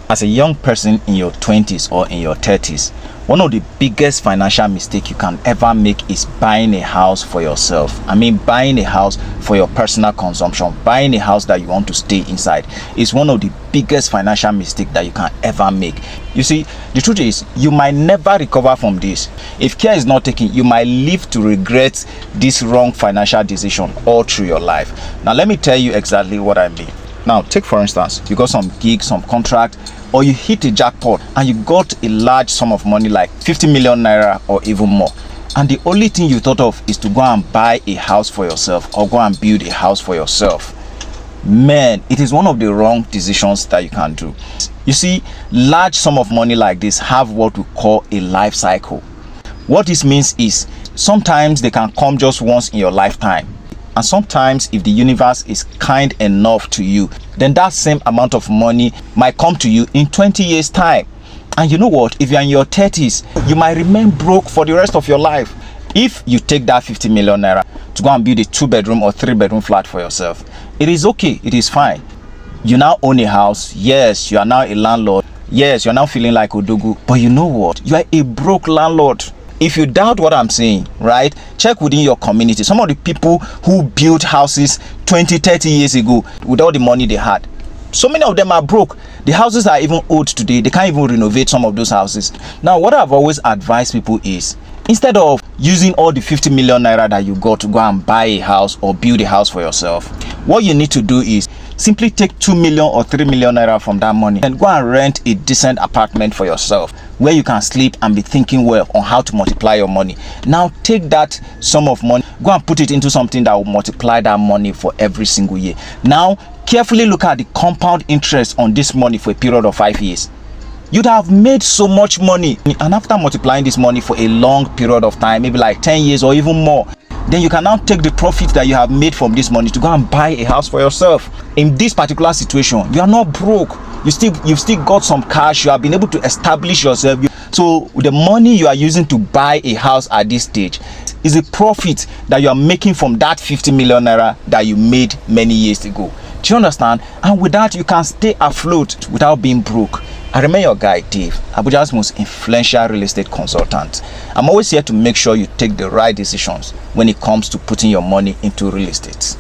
As a young person in your 20s or in your 30s, one of the biggest financial mistakes you can ever make is buying a house for yourself. I mean, buying a house for your personal consumption, buying a house that you want to stay inside is one of the biggest financial mistakes that you can ever make. You see, the truth is, you might never recover from this. If care is not taken, you might live to regret this wrong financial decision all through your life. Now, let me tell you exactly what I mean. Now, take for instance, you got some gig, some contract, or you hit a jackpot and you got a large sum of money like 50 million naira or even more. And the only thing you thought of is to go and buy a house for yourself or go and build a house for yourself. Man, it is one of the wrong decisions that you can do. You see, large sum of money like this have what we call a life cycle. What this means is sometimes they can come just once in your lifetime. And sometimes if the universe is kind enough to you, then that same amount of money might come to you in 20 years time. And you know what? If you're in your 30s, you might remain broke for the rest of your life. If you take that 50 million naira to go and build a 2-bedroom or 3-bedroom flat for yourself, it is okay. It is fine. You now own a house. Yes, you are now a landlord. Yes, you're now feeling like Odogu. But you know what? You are a broke landlord. If you doubt what I'm saying, right, check within your community. Some of the people who built houses 20, 30 years ago with all the money they had, so many of them are broke. The houses are even old today. They can't even renovate some of those houses. Now, what I've always advised people is, instead of using all the 50 million naira that you got to go and buy a house or build a house for yourself, what you need to do is simply take 2 million or 3 million naira from that money and go and rent a decent apartment for yourself where you can sleep and be thinking well on how to multiply your money. Now take that sum of money, go and put it into something that will multiply that money for every single year. Now carefully look at the compound interest on this money for a period of 5 years. You'd have made so much money, and after multiplying this money for a long period of time, maybe like 10 years or even more, then you can now take the profit that you have made from this money to go and buy a house for yourself. In this particular situation, you are not broke. You've still got some cash. You have been able to establish yourself. So the money you are using to buy a house at this stage is a profit that you are making from that 50 million naira that you made many years ago. Do you understand? And with that, you can stay afloat without being broke. I remain your guy, Dave, Abuja's most influential real estate consultant. I'm always here to make sure you take the right decisions when it comes to putting your money into real estate.